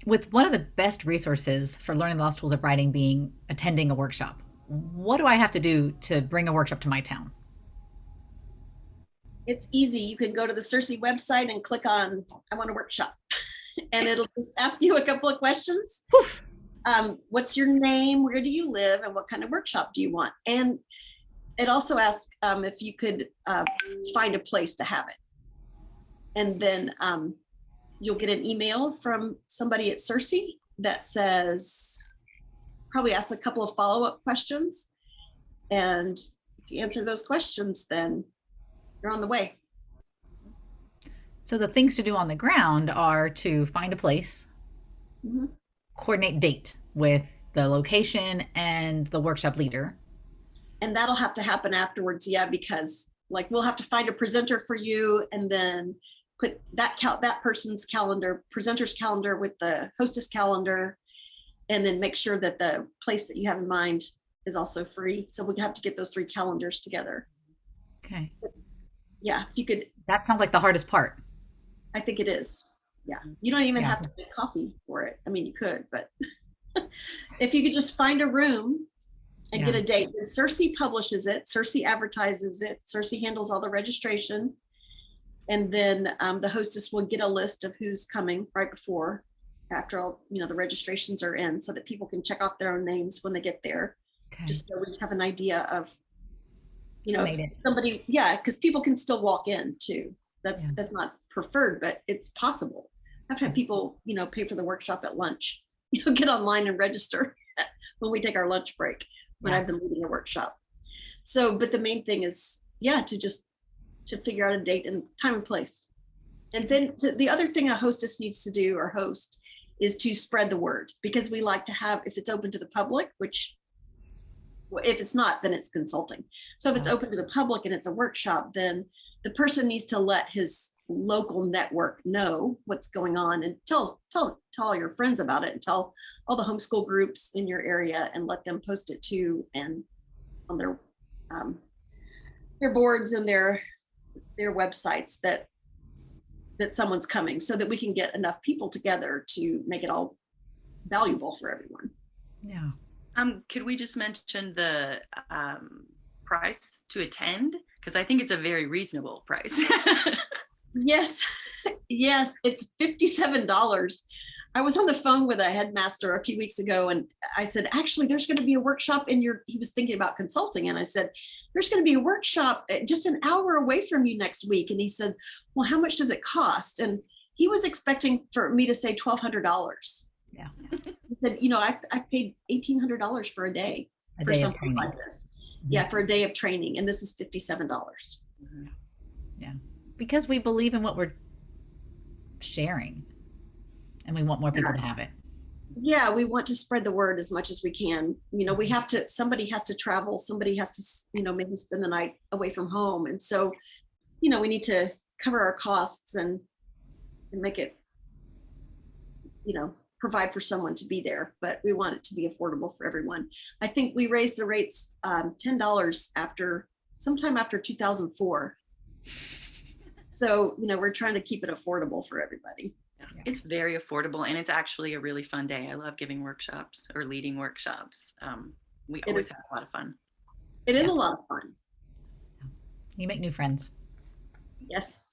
With one of the best resources for learning the lost tools of writing being attending a workshop, what do I have to do to bring a workshop to my town? It's easy. You can go to the CiRCE website and click on I want a workshop, and it'll just ask you a couple of questions. What's your name? Where do you live? And what kind of workshop do you want? And it also asks if you could find a place to have it. And then you'll get an email from somebody at CiRCE that says, probably asks a couple of follow-up questions. And if you answer those questions, then you're on the way. So the things to do on the ground are to find a place, Mm-hmm. coordinate date with the location and the workshop leader. And that'll have to happen afterwards, yeah, because like we'll have to find a presenter for you and then put that person's calendar, presenter's calendar with the hostess calendar, and then make sure that the place that you have in mind is also free. So we have to get those three calendars together. Okay. Yeah, if you could, That sounds like the hardest part. I think it is. Yeah, you don't even Yeah. have to make coffee for it. I mean, you could, but if you could just find a room and get Yeah. a date. And CiRCE publishes it, CiRCE advertises it, CiRCE handles all the registration. And then the hostess will get a list of who's coming right before, after all, the registrations are in, so that people can check off their own names when they get there. Okay. Just so we have an idea of, Who made it? somebody, yeah, because people can still walk in too. That's Yeah. that's not preferred, but it's possible. I've had people, pay for the workshop at lunch, get online and register when we take our lunch break when Yeah. I've been leading a workshop. So, but the main thing is, yeah, to figure out a date and time and place. And then the other thing a hostess needs to do, or host, is to spread the word, because we like to have, if it's open to the public, which if it's not, then it's consulting. So if it's open to the public and it's a workshop, then the person needs to let his local network know what's going on, and tell all your friends about it, and tell all the homeschool groups in your area, and let them post it too, and on their boards and their websites that someone's coming, so that we can get enough people together to make it all valuable for everyone. Yeah. Could we just mention the price to attend? Because I think it's a very reasonable price. Yes, yes, it's $57. I was on the phone with a headmaster a few weeks ago, and I said, actually, there's going to be a workshop he was thinking about consulting. And I said, there's going to be a workshop just an hour away from you next week. And he said, well, how much does it cost? And he was expecting for me to say $1,200. Yeah. He said, I paid $1,800 for a day A for day of something training. like this. Yeah, for a day of training. And this is $57. Yeah. Because we believe in what we're sharing and we want more people to have it. Yeah, we want to spread the word as much as we can. Somebody has to travel, somebody has to, maybe spend the night away from home. And so, we need to cover our costs and make it, provide for someone to be there, but we want it to be affordable for everyone. I think we raised the rates $10 sometime after 2004. So, we're trying to keep it affordable for everybody. Yeah. It's very affordable, and it's actually a really fun day. I love giving workshops or leading workshops. We always have a lot of fun. It is a lot of fun. You make new friends. Yes.